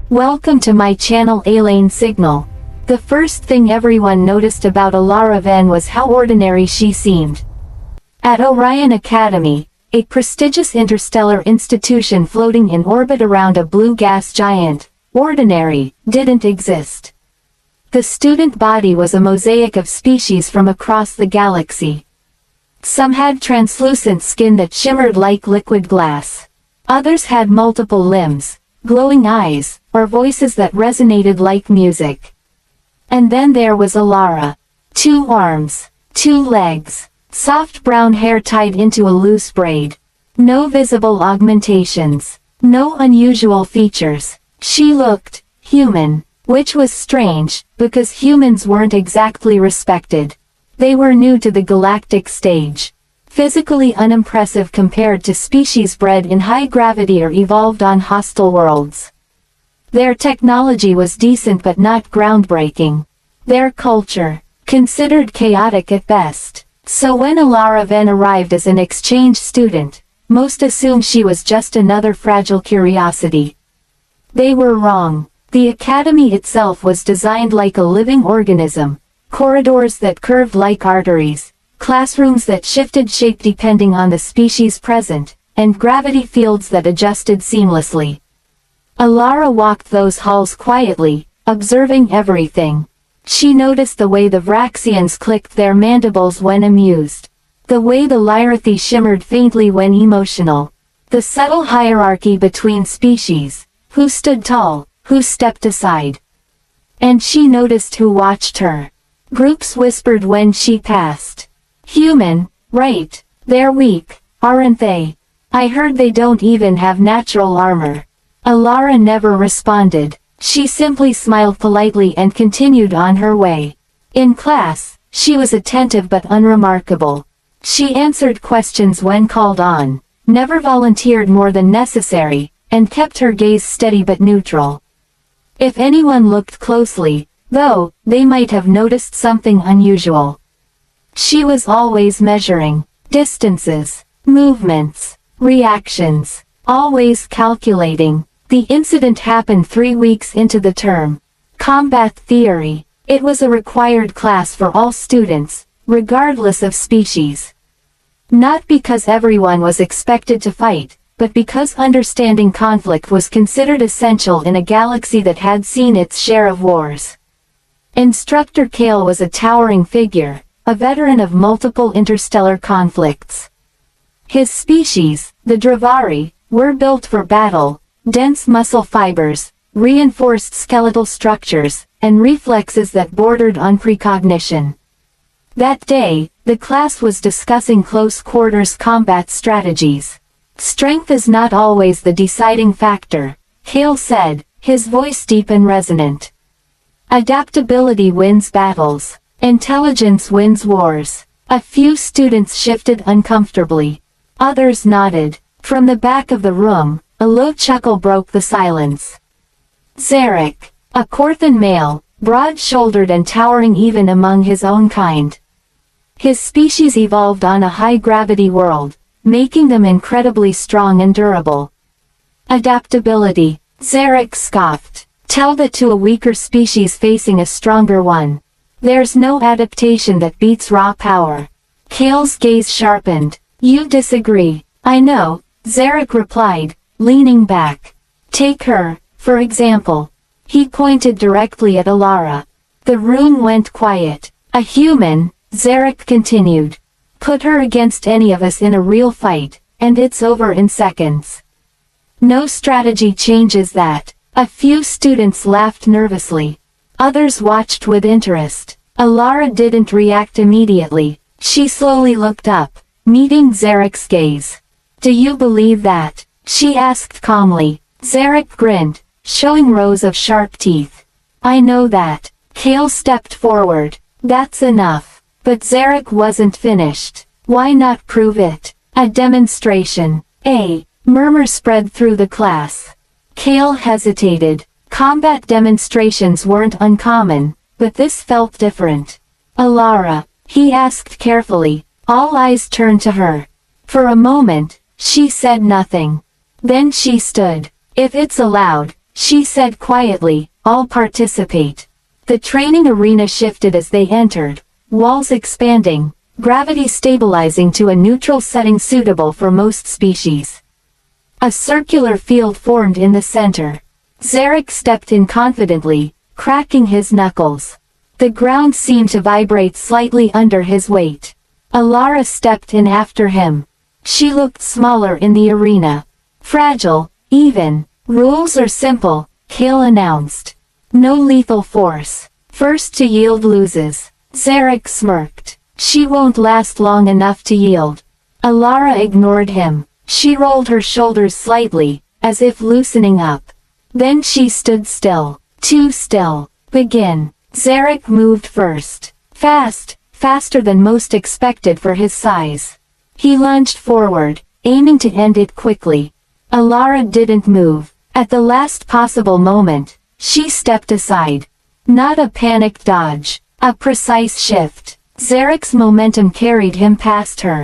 Welcome to my channel Alane Signal. The first thing everyone noticed about Elara Venn was how ordinary she seemed. At Orion Academy, a prestigious interstellar institution floating in orbit around a blue gas giant, ordinary didn't exist. The student body was a mosaic of species from across the galaxy. Some had translucent skin that shimmered like liquid glass. Others had multiple limbs, glowing eyes, or voices that resonated like music. And then there was Elara. 2 arms, 2 legs, soft brown hair tied into a loose braid. No visible augmentations, no unusual features. She looked human, which was strange, because humans weren't exactly respected. They were new to the galactic stage. Physically unimpressive compared to species bred in high gravity or evolved on hostile worlds. Their technology was decent but not groundbreaking. Their culture, considered chaotic at best. So when Elara Venn arrived as an exchange student, most assumed she was just another fragile curiosity. They were wrong. The academy itself was designed like a living organism, corridors that curved like arteries, classrooms that shifted shape depending on the species present, and gravity fields that adjusted seamlessly. Elara walked those halls quietly, observing everything. She noticed the way the Vraxians clicked their mandibles when amused, the way the Lyrathi shimmered faintly when emotional, the subtle hierarchy between species, who stood tall, who stepped aside. And she noticed who watched her. Groups whispered when she passed. Human, right? They're weak, aren't they? I heard they don't even have natural armor. Elara never responded. She simply smiled politely and continued on her way. In class, she was attentive but unremarkable. She answered questions when called on, never volunteered more than necessary, and kept her gaze steady but neutral. If anyone looked closely, though, they might have noticed something unusual. She was always measuring distances, movements, reactions, always calculating. The incident happened 3 weeks into the term. Combat theory. It was a required class for all students, regardless of species. Not because everyone was expected to fight, but because understanding conflict was considered essential in a galaxy that had seen its share of wars. Instructor Kale was a towering figure, a veteran of multiple interstellar conflicts. His species, the Dravari, were built for battle, dense muscle fibers, reinforced skeletal structures, and reflexes that bordered on precognition. That day, the class was discussing close-quarters combat strategies. Strength is not always the deciding factor, Kale said, his voice deep and resonant. Adaptability wins battles. Intelligence wins wars. A few students shifted uncomfortably. Others nodded. From the back of the room, a low chuckle broke the silence. Zarek, a Korthan male, broad-shouldered and towering even among his own kind. His species evolved on a high-gravity world, making them incredibly strong and durable. Adaptability, Zarek scoffed. Tell that to a weaker species facing a stronger one. There's no adaptation that beats raw power. Kale's gaze sharpened. You disagree. I know, Zarek replied, leaning back. Take her, for example. He pointed directly at Elara. The room went quiet. A human, Zarek continued. Put her against any of us in a real fight, and it's over in seconds. No strategy changes that. A few students laughed nervously. Others watched with interest. Elara didn't react immediately. She slowly looked up, meeting Zarek's gaze. Do you believe that? She asked calmly. Zarek grinned, showing rows of sharp teeth. I know that. Kale stepped forward. That's enough. But Zarek wasn't finished. Why not prove it? A demonstration. A murmur spread through the class. Kale hesitated. Combat demonstrations weren't uncommon, but this felt different. Elara, he asked carefully. All eyes turned to her. For a moment, she said nothing. Then she stood. If it's allowed, she said quietly, "I'll participate." The training arena shifted as they entered, walls expanding, gravity stabilizing to a neutral setting suitable for most species. A circular field formed in the center. Zarek stepped in confidently, cracking his knuckles. The ground seemed to vibrate slightly under his weight. Elara stepped in after him. She looked smaller in the arena. "Fragile, even. Rules are simple," Kale announced. "No lethal force. First to yield loses." Zarek smirked. "She won't last long enough to yield." Elara ignored him. She rolled her shoulders slightly, as if loosening up. Then she stood still. Too still. "Begin." Zarek moved first. Fast, faster than most expected for his size. He lunged forward, aiming to end it quickly. Elara didn't move. At the last possible moment, she stepped aside. Not a panicked dodge, a precise shift. Zarek's momentum carried him past her.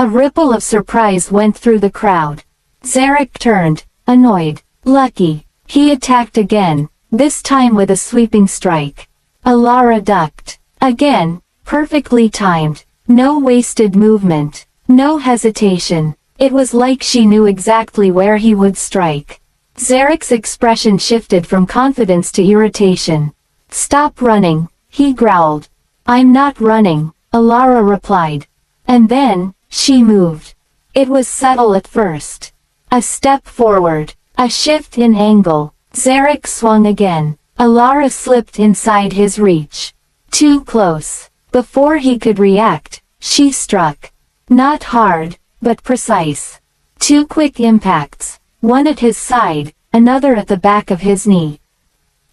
A ripple of surprise went through the crowd. Zarek turned, annoyed. Lucky. He attacked again, this time with a sweeping strike. Elara ducked. Again, perfectly timed. No wasted movement. No hesitation. It was like she knew exactly where he would strike. Zarek's expression shifted from confidence to irritation. "Stop running," he growled. "I'm not running," Elara replied. And then, she moved. It was subtle at first. A step forward. A shift in angle. Zarek swung again. Elara slipped inside his reach. Too close. Before he could react, she struck. Not hard, but precise. Two quick impacts, one at his side, another at the back of his knee.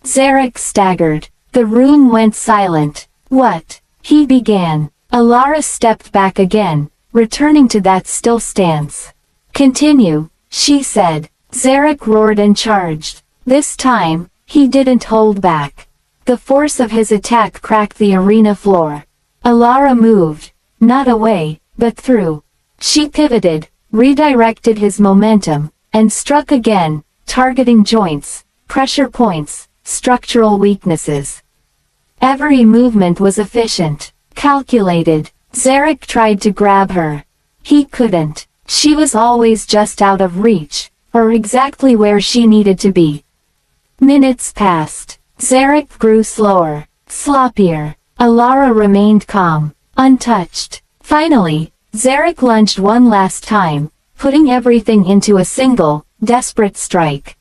Zarek staggered. The room went silent. "What?" he began. Elara stepped back again, returning to that still stance. "Continue," she said. Zarek roared and charged. This time, he didn't hold back. The force of his attack cracked the arena floor. Elara moved, not away, but through. She pivoted, redirected his momentum, and struck again, targeting joints, pressure points, structural weaknesses. Every movement was efficient, calculated. Zarek tried to grab her. He couldn't. She was always just out of reach, or exactly where she needed to be. Minutes passed. Zarek grew slower, sloppier. Elara remained calm, untouched. Finally, Zarek lunged one last time, putting everything into a single, desperate strike.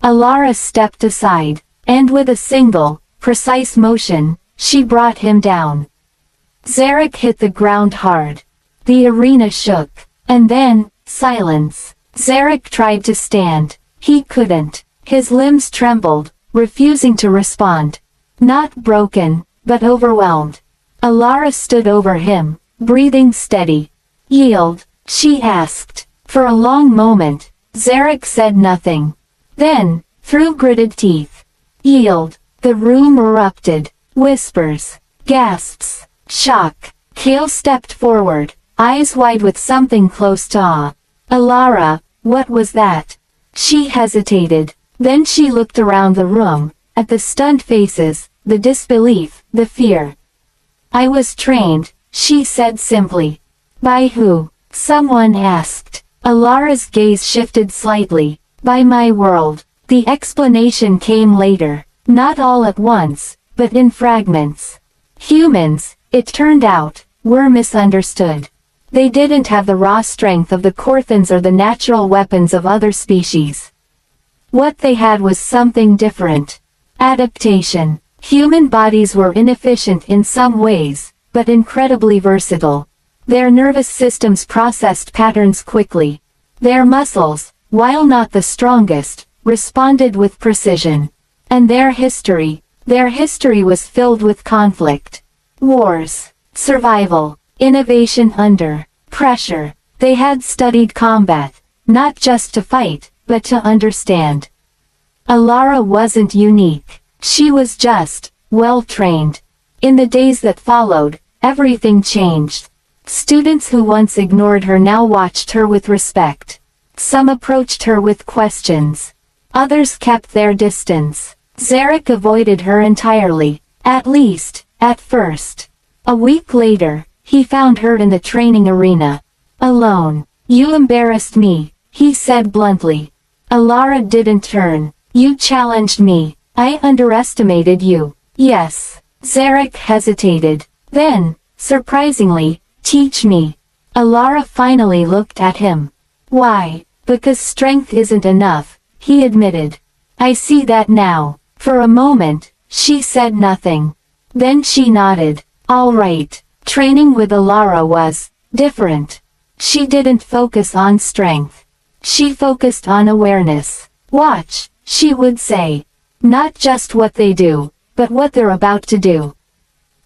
Elara stepped aside, and with a single, precise motion, she brought him down. Zarek hit the ground hard. The arena shook. And then, silence. Zarek tried to stand. He couldn't. His limbs trembled, refusing to respond. Not broken, but overwhelmed. Elara stood over him, breathing steady. "Yield?" she asked. For a long moment, Zarek said nothing. Then, through gritted teeth, "Yield." The room erupted. Whispers. Gasps. Shock. Kale stepped forward, eyes wide with something close to awe. "Elara, what was that?" She hesitated. Then she looked around the room, at the stunned faces, the disbelief, the fear. "I was trained," she said simply. "By who?" someone asked. Elara's gaze shifted slightly. "By my world." The explanation came later, not all at once, but in fragments. Humans, it turned out, were misunderstood. They didn't have the raw strength of the Korthans or the natural weapons of other species. What they had was something different. Adaptation. Human bodies were inefficient in some ways, but incredibly versatile. Their nervous systems processed patterns quickly. Their muscles, while not the strongest, responded with precision. And their history was filled with conflict. Wars. Survival. Innovation under pressure. They had studied combat, not just to fight, but to understand. Elara wasn't unique. She was just, well-trained. In the days that followed, everything changed. Students who once ignored her now watched her with respect. Some approached her with questions. Others kept their distance. Zarek avoided her entirely, at least, at first. A week later, he found her in the training arena. Alone. You embarrassed me, he said bluntly. Elara didn't turn. You challenged me. I underestimated you. Yes. Zarek hesitated. Then, surprisingly, teach me. Elara finally looked at him. Why? Because strength isn't enough, he admitted. I see that now. For a moment, she said nothing. Then she nodded. All right. Training with Elara was different. She didn't focus on strength. She focused on awareness. Watch, she would say. Not just what they do, but what they're about to do.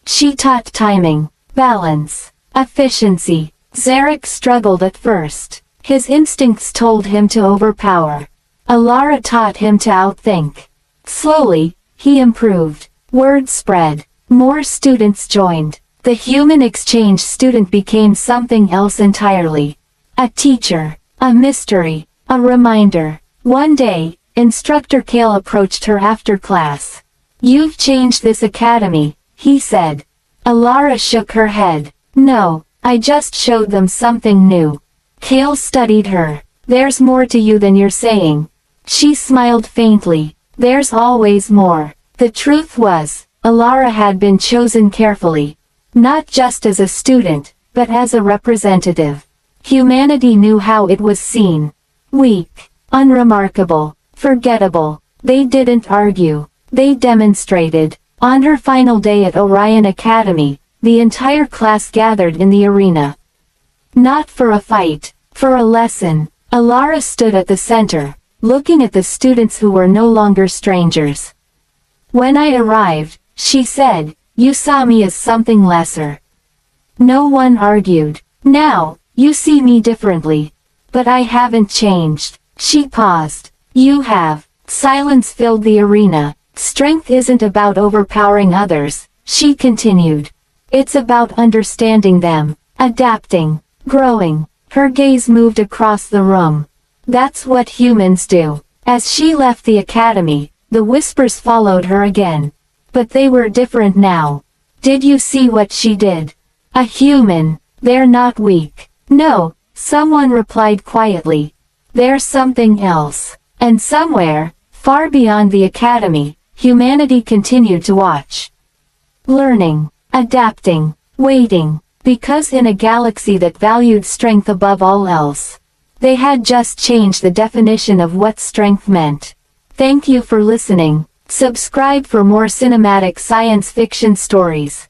She taught timing, balance, efficiency. Zarek struggled at first. His instincts told him to overpower. Elara taught him to outthink. Slowly, he improved. Word spread. More students joined. The human exchange student became something else entirely. A teacher, a mystery, a reminder. One day, Instructor Kale approached her after class. You've changed this academy, he said. Elara shook her head. No, I just showed them something new. Kale studied her. There's more to you than you're saying. She smiled faintly. There's always more. The truth was, Elara had been chosen carefully. Not just as a student, but as a representative. Humanity knew how it was seen. Weak, unremarkable, forgettable. They didn't argue. They demonstrated. On her final day at Orion Academy, the entire class gathered in the arena. Not for a fight, for a lesson. Elara stood at the center, looking at the students who were no longer strangers. When I arrived, she said, you saw me as something lesser. No one argued. Now, you see me differently. But I haven't changed. She paused. You have. Silence filled the arena. Strength isn't about overpowering others, she continued. It's about understanding them, adapting, growing. Her gaze moved across the room. That's what humans do. As she left the academy, the whispers followed her again. But they were different now. Did you see what she did? A human. They're not weak. No, someone replied quietly. There's something else. And somewhere, far beyond the academy, humanity continued to watch. Learning, adapting, waiting, because in a galaxy that valued strength above all else, they had just changed the definition of what strength meant. Thank you for listening. Subscribe for more cinematic science fiction stories.